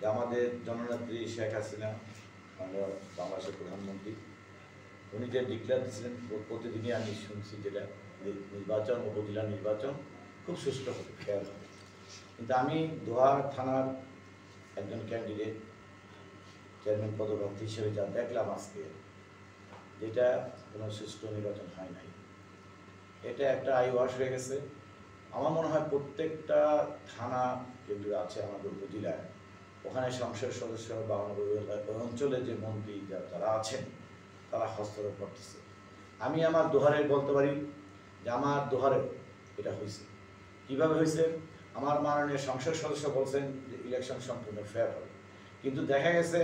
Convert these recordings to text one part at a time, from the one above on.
যে আমাদের জননেত্রী শেখ হাসিনা, আমরা বাংলাদেশের প্রধানমন্ত্রী, উনি যে ডিক্লেয়ার দিয়েছিলেন প্রতিদিনই আমি শুনছি যেটা নির্বাচন, উপজেলা নির্বাচন খুব সুষ্ঠু হবে, ফেয়ার হবে। কিন্তু আমি দোহা থানার একজন ক্যান্ডিডেট চেয়ারম্যান পদপ্রার্থী হিসেবে যা দেখলাম আজকে, যেটা কোনো সুষ্ঠু নির্বাচন হয় নাই, এটা একটা আইওয়াশ হয়ে গেছে। আমার মনে হয় প্রত্যেকটা থানা যেগুলো আছে আমাদের উপজেলায়, ওখানে সংসদ সদস্য বা আমাদের অঞ্চলে যে মন্ত্রী যারা আছেন তারা হস্তক্ষেপ করতেছে। আমি আমার দোহারে বলতে পারি যে আমার দোহারে এটা হয়েছে। কীভাবে হয়েছে? আমার মাননীয় সংসদ সদস্য বলছেন যে ইলেকশন সম্পূর্ণ ফেয়ার হবে, কিন্তু দেখা গেছে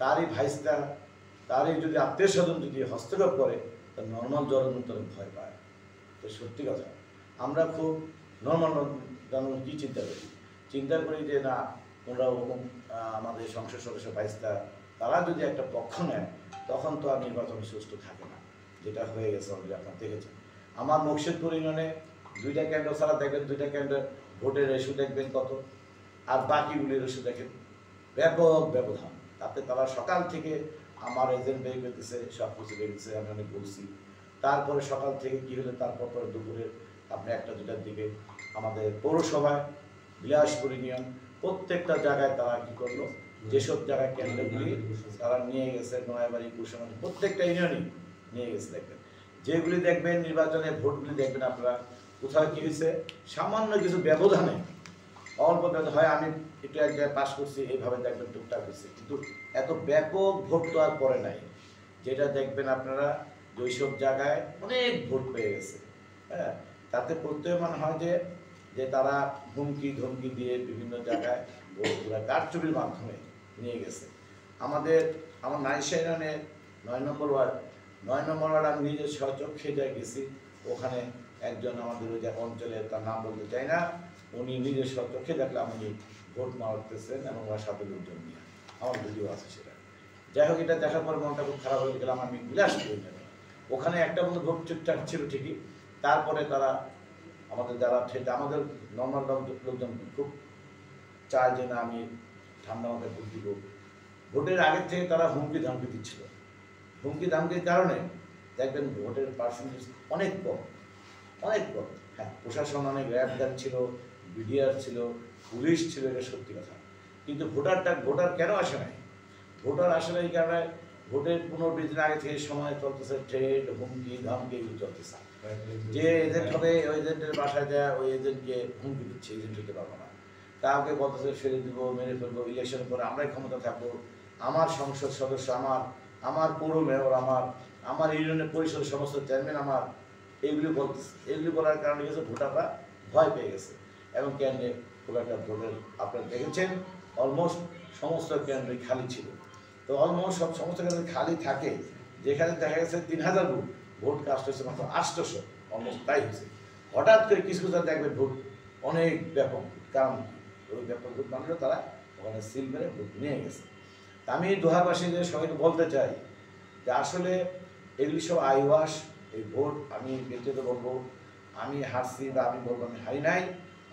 তারই ভাইসটা, তারই যদি আত্মীয় স্বজন যদি হস্তক্ষেপ করে, তার নর্মাল জনগণ ভয় পায়। তো সত্যি কথা, আমরা খুব নর্মাল জনগণ কী চিন্তা করি যে না, ওরা ওরকম আমাদের সংসদ সদস্য ভাইসটা তারা যদি একটা পক্ষ নেয়, তখন তো আর নির্বাচন সুষ্ঠু থাকে না, যেটা হয়ে গেছে অলরেডি আপনারা দেখেছেন। আমার মুর্শিদপুর ইউনিয়নে 2টা কেন্দ্র ছাড়া দেখবেন, 2টা কেন্দ্রে ভোটের রেশু দেখবেন কত, আর বাকিগুলির রেশু দেখেন ব্যাপক ব্যবধান। তাতে তারা সকাল থেকে আমার এজেন্ট বের করতেছে, সব কিছু বের করতেছে, আমি অনেক বলছি। তারপরে সকাল থেকে কী হলো, তারপর পরে দুপুরে আপনি 1টা-2টার দিকে আমাদের পৌরসভায় বিলাসপুর ইউনিয়ন প্রত্যেকটা জায়গায় তারা কী করলো, যেসব জায়গায় কেন্দ্রগুলি তারা নিয়ে গেছে, নয়াবাড়ি, কুশমারি, প্রত্যেকটা ইউনিয়নই নিয়ে গেছে। দেখবেন যেগুলি দেখবেন নির্বাচনে ভোটগুলি দেখবেন আপনারা কোথাও কী হয়েছে, সামান্য কিছু ব্যবধানে, অল্প হয় আমি একটু এক জায়গায় পাস করছি, এইভাবে দেখবেন টুকটাক হয়েছে, কিন্তু এত ব্যাপক ভোট তো আর পড়ে নাই। যেটা দেখবেন আপনারা ওইসব জায়গায় অনেক ভোট পেয়ে গেছে। হ্যাঁ, তাতে প্রত্যয়মান হয় যে তারা হুমকি ধমকি দিয়ে বিভিন্ন জায়গায় ভোটগুলা কারচুপির মাধ্যমে নিয়ে গেছে। আমার নাইশা ইউনিয়নের 9 নম্বর ওয়ার্ড আমি নিজের স্বচক্ষে যাই গেছি। ওখানে একজন আমাদের ওই যে অঞ্চলে, তার নাম বলতে চাই না, উনি নিজের স্বচক্ষে দেখলাম উনি ভোট মারতেছেন এবং ওনার সাথে লোকজন নিয়ে, আমার ভিডিও আছে সেটা। যাই হোক, এটা দেখার পর মনটা খুব খারাপ হয়ে গেলাম। আমি বিলাসপুর ওখানে একটা মতো ভোট ঠিকঠাক ছিল ঠিকই, তারপরে তারা আমাদের যারা আমাদের নর্মাল লোকজন খুব চায় যে না আমি ঠান্ডা মাথায় ভোট দিব। ভোটের আগের থেকে তারা হুমকি ধামকি দিচ্ছিল। হুমকি ধামকির কারণে দেখবেন ভোটের পার্সেন্টেজ অনেক কম। হ্যাঁ, প্রশাসন অনেক র্যাব ছিল, বিডিআর ছিল, পুলিশ ছিল, এটা সত্যি কথা। কিন্তু ভোটার কেন আসে নাই? ভোটার আসে না এই কারণে ভোটের 15-20 দিন আগে থেকে সময় চলতেছে, ট্রেড, হুমকি ধামকি এগুলো চলতেছে। যে এজেন্ট হবে ওই এজেন্টের বাসায় যায়, ওই এজেন্টকে হুমকি দিচ্ছে, এজেন্ট হতে পারবো না, কাউকে বলতেছে ফেলে দিব, মেরে ফেলবো, ইলেকশন করে আমরাই ক্ষমতা থাকবো, আমার সংসদ সদস্য আমার পৌর মেয়র আমার ইউনিয়নের পরিষদের সমস্ত চেয়ারম্যান আমার, এইগুলি বলতেছে। এগুলি বলার কারণে গেছে ভোটাররা ভয় পেয়ে গেছে। এবং কেন্দ্রে খুব একটা ভোটের আপনারা দেখেছেন অলমোস্ট সমস্ত কেন্দ্রই খালি ছিল। তো অলমোস্ট সমস্ত কেন্দ্র খালি থাকে, যেখানে দেখা গেছে 3000 ভোট কাস্ট হয়েছে মাত্র 800, অলমোস্ট তাই হয়েছে। হঠাৎ করে কিছু দেখবেন ভোট অনেক ব্যাপক, কারণ ওই ব্যাপক ভোট মানলেও তারা ওখানে সিল মেরে ভোট নিয়ে গেছে। আমি দোহাবাসীদের সবাইকে বলতে চাই যে আসলে এগুলি সব আইওয়াস। এই ভোট আমি ব্যক্তিগত বলবো, আমি হারছি বা আমি বলবো আমি হারি নাই,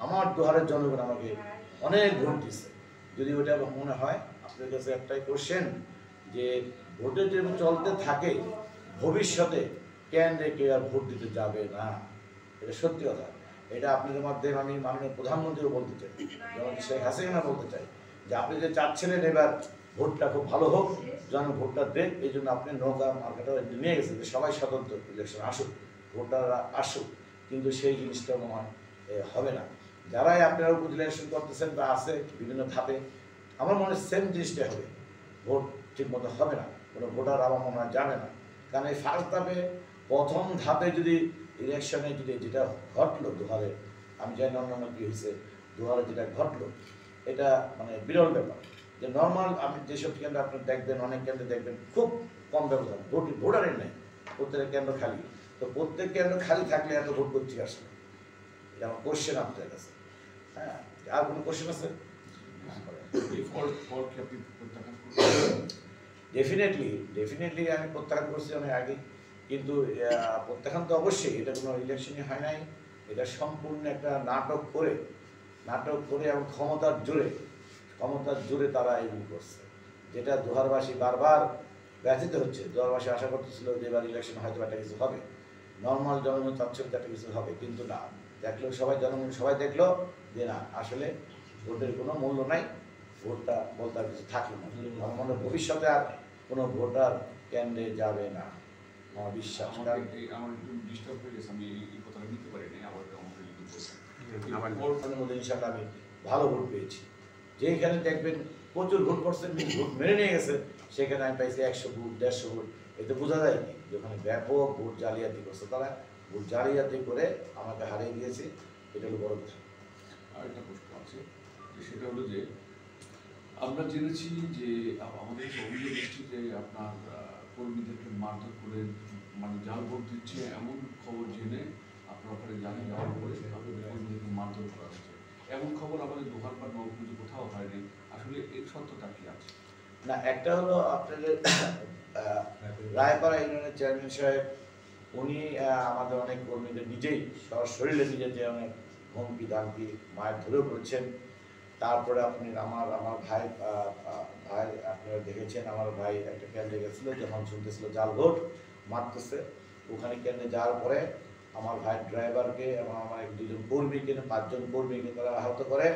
আমার দোহারের জনগণ আমাকে অনেক ভোট দিচ্ছে। যদি ওটা মনে হয়, আপনাদের কাছে একটাই কোশ্চেন, যে ভোটে যদি চলতে থাকে ভবিষ্যতে কেন্দ্রে কেউ আর ভোট দিতে যাবে না, এটা সত্যি কথা। এটা আপনাদের মাধ্যমে আমি মাননীয় প্রধানমন্ত্রীও বলতে চাই, যেমন শেখ হাসিনা বলতে চাই, যে আপনি যে চাচ্ছিলেন এবার ভোটটা খুব ভালো হোক, যেন ভোটটা দেন, এই জন্য আপনি নৌকা মার্কেটে নিয়ে গেছেন যে সবাই স্বতন্ত্র ইলেকশন আসুক, ভোটাররা আসুক, কিন্তু সেই জিনিসটা মনে হয় হবে না। যারাই আপনারা ইলেকশন করতেছেন বা আছে বিভিন্ন ধাপে, আমার মনে হয় সেম জিনিসটাই হবে, ভোট ঠিক মতো হবে না, কোনো ভোটার আমার মনে হয় জানে না। কারণ এই ফার্স্ট ধাপে, প্রথম ধাপে যদি ইলেকশনে যদি যেটা ঘটলো দোহারে, আমি জানি অন্যান্য কী হয়েছে, দোহারে যেটা ঘটলো এটা মানে বিরল ব্যাপার। যে নর্মাল আমি যেসব কেন্দ্র আপনি দেখবেন, অনেক কেন্দ্রে দেখবেন খুব কম ব্যবধান, ভোটারের নেই, প্রত্যেকের কেন্দ্র খালি। তো প্রত্যেক কেন্দ্র খালি থাকলে এত ভোট করতে আসলে, এটা আমার কোশ্চেন আপনাদের কাছে। হ্যাঁ, আর কোনো কোশ্চেন আছে? ডেফিনেটলি আমি প্রত্যাখ্যান করছি অনেক আগে, কিন্তু প্রত্যাখ্যান তো অবশ্যই, এটা কোনো ইলেকশনই হয় নাই, এটা সম্পূর্ণ একটা নাটক করে এবং ক্ষমতার জোরে ক্ষমতার জোরে তারা এগুলি করছে, যেটা দোহারবাসী বারবার ব্যথিত হচ্ছে। দোহারবাসী আশা করতেছিল যে এবার ইলেকশন হয়তো একটা কিছু হবে, নর্মাল জনগণ চাচ্ছিল একটা কিছু হবে, কিন্তু না, দেখলো সবাই, জনগণ সবাই দেখলো যে না, আসলে ভোটের কোনো মূল্য নাই, ভোটটা বলতে আর কিছু থাকলো না। আমার মনে হয় ভবিষ্যতে আর কোনো ভোটার কেন্দ্রে যাবে না, আমার বিশ্বাস। আমার একটু ডিস্টার্ব হয়ে গেছে, আমি এই কথাটা নিতে পারি নাই, আবার আমাকে একটু বলছেন। ভোটের মধ্যে ইনশাল্লাহ আমি ভালো ভোট পেয়েছি। যেখানে দেখবেন প্রচুর ভোট করছেন, ভোট মেরে নিয়ে গেছে, সেখানে আমি পাইছি 100 ভোট, 150 ভোট। এতে বোঝা যায় কি যে ওখানে ব্যাপক ভোট জালিয়াতি করছে তারা, ভোট জালিয়াতি করে আমাকে হারিয়ে দিয়েছে। এটা হলো বড় কথা। আর একটা প্রশ্ন আছে, সেটা হলো যে আমরা জেনেছি যে আমাদের অভিযোগ এসেছে যে আপনার কর্মীদেরকে মারধর করে, মানে জাল ভোট দিচ্ছে এমন খবর জেনে আপনার ওখানে জানিয়ে যাওয়ার পরে আপনাদের কর্মীদেরকে মারধর করা হচ্ছে, এমন খবর আমাদের দোহার বা নবপুজো কোথাও হয়নি। আসলে এর সত্যতা কি আছে? না, একটা হলো আপনাদের রায়পাড়া ইউনিয়নের চেয়ারম্যান সাহেব, উনি আমাদের অনেক কর্মীদের নিজেই শরীরে নিজে যে অনেক হুমকি দামকি মায়ের ধরেও করেছেন। তারপরে আপনি আমার ভাই আপনারা দেখেছেন, আমার ভাই একটা কেন্দ্রে গেছিলো, যখন শুনতেছিল জাল ভোট মারতেছে, ওখানে কেন্দ্রে যাওয়ার পরে আমার ভাইয়ের ড্রাইভারকে এবং আমার 2জন কর্মীকে, 5 জন কর্মীকে তারা আহত করে,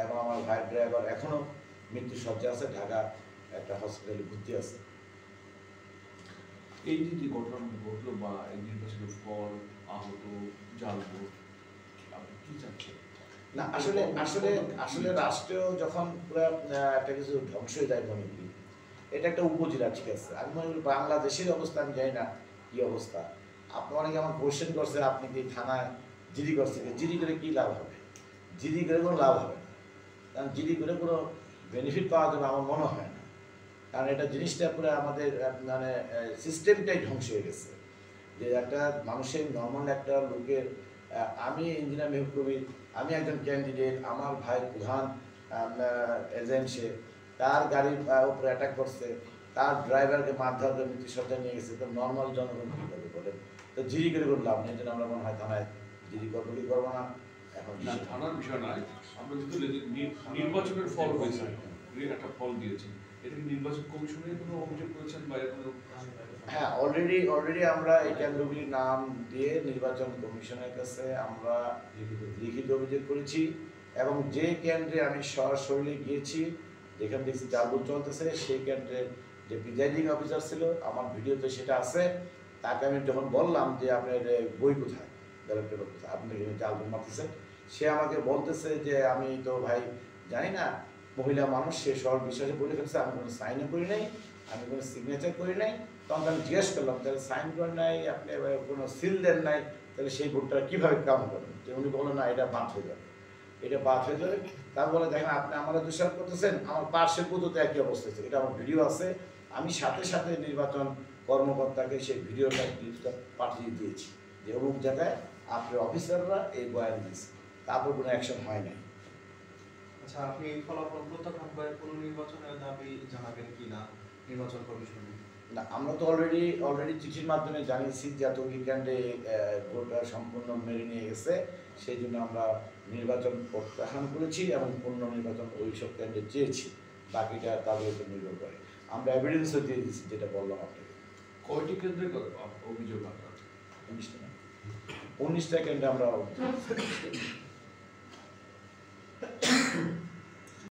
এবং আমার ভাইয়ের ড্রাইভার এখনো মৃত্যুসজ্জা আছে, ঢাকা একটা হসপিটালে ভর্তি আছে। এই যে ঘটনা ঘটলো বা এই নির্বাচনের ফল, আহত, জাল ভোট, আপনি কি চাচ্ছেন? না, আসলে আসলে আসলে রাষ্ট্রীয় যখন পুরো একটা কিছু ধ্বংস হয়ে যায়, মনে করি এটা একটা উপজেলা, ঠিক আছে, আমি মনে করি বাংলাদেশের অবস্থা আমি জানি না কি অবস্থা। আপনি অনেকে আমার কোশ্চেন করছে, আপনি কি থানায় জিডি করছে, জিডি করে কি লাভ হবে? জিডি করে কোনো লাভ হবে না, কারণ জিডি করে কোনো বেনিফিট পাওয়া যাবে আমার মনে হয় না, কারণ এটা জিনিসটা পুরো আমাদের মানে সিস্টেমটাই ধ্বংস হয়ে গেছে। যে একটা মানুষের নর্মাল একটা লোকের, আমি ইঞ্জিনিয়ার মেহবুব কবির, আমি একজন ক্যান্ডিডেট, আমার ভাই প্রধান এজেন্ট, সে তার গাড়ির উপরে অ্যাটাক করছে, তার ড্রাইভারকে মারধর করে মৃত্যুসজ্জা নিয়ে গেছে, তো নর্মাল জনগণ কী করবে বলেন? তো জিডি করে কোনো লাভ নেই, জন্য আমরা মনে হয় থানায় জিডি করবো কি করবো না এখন না, থানার বিষয় নয়, আমরা যেহেতু নির্বাচনের ফল হয়েছে, একটা ফল দিয়েছে, এটা কি নির্বাচন কমিশনে কোনো অভিযোগ করেছেন বা কোনো? হ্যাঁ, অলরেডি আমরা এই কেন্দ্রগুলির নাম দিয়ে নির্বাচন কমিশনের কাছে আমরা লিখিত অভিযোগ করেছি, এবং যে কেন্দ্রে আমি সরাসরি গিয়েছি, যেখানে দেখছি জাল ভোট চলতেছে, সেই কেন্দ্রের যে প্রিজাইডিং অফিসার ছিল, আমার ভিডিওতে সেটা আছে, তাকে আমি যখন বললাম যে আপনার বই কোথায়, ব্যালট পেপার কোথায়, আপনি এখানে জাল ভোট মারতেছেন, সে আমাকে বলতেছে যে আমি তো ভাই জানি না, মহিলা মানুষ, সে সব বিশ্বাসে বলে ফেলছে, আমি কোনো সাইনও করি নাই, আমি কোনো সিগনেচার করি নাই। তখন আমি জিজ্ঞেস করলাম, তাহলে সাইন করেন নাই, আপনি কোনো সিল দেন নাই, তাহলে সেই ভোটটা কীভাবে কাউন্ট করবেন? যে উনি বললেন না, এটা বাদ হয়ে যাবে, এটা বাদ হয়ে যাবে। তা বলে দেখেন, আপনি আমরা দোষারোপ করতেছেন, আমার পার্শ্বের পদ্ধতি একই অবস্থা আছে, এটা আমার ভিডিও আছে, আমি সাথে সাথে নির্বাচন কর্মকর্তাকে সেই ভিডিওটা ক্লিপটা পাঠিয়ে দিয়েছি যে অমুক জায়গায় আপনার অফিসাররা এই বয়ান দিয়েছে, তারপর কোনো অ্যাকশন হয় নাই। আচ্ছা, আপনি এই ফলাফল প্রত্যাখ্যান করে পুনর্নির্বাচনের দাবি জানাবেন কিনা নির্বাচন কমিশনে? না, আমরা তো অলরেডি চিঠির মাধ্যমে জানিয়েছি যে এত উইকেন্ডে ভোটটা সম্পূর্ণ মেরে নিয়ে গেছে, সেই জন্য আমরা নির্বাচন প্রত্যাখ্যান করেছি এবং পুনর্নির্বাচন ওই সব কেন্দ্রে চেয়েছি, বাকিটা তাদের উপর নির্ভর করে। আমরা এভিডেন্সও দিয়ে দিচ্ছি, যেটা বললাম আপনাকে। কয়টি কেন্দ্রে অভিযোগ আপনার? 19টা কেন্দ্রে আমরা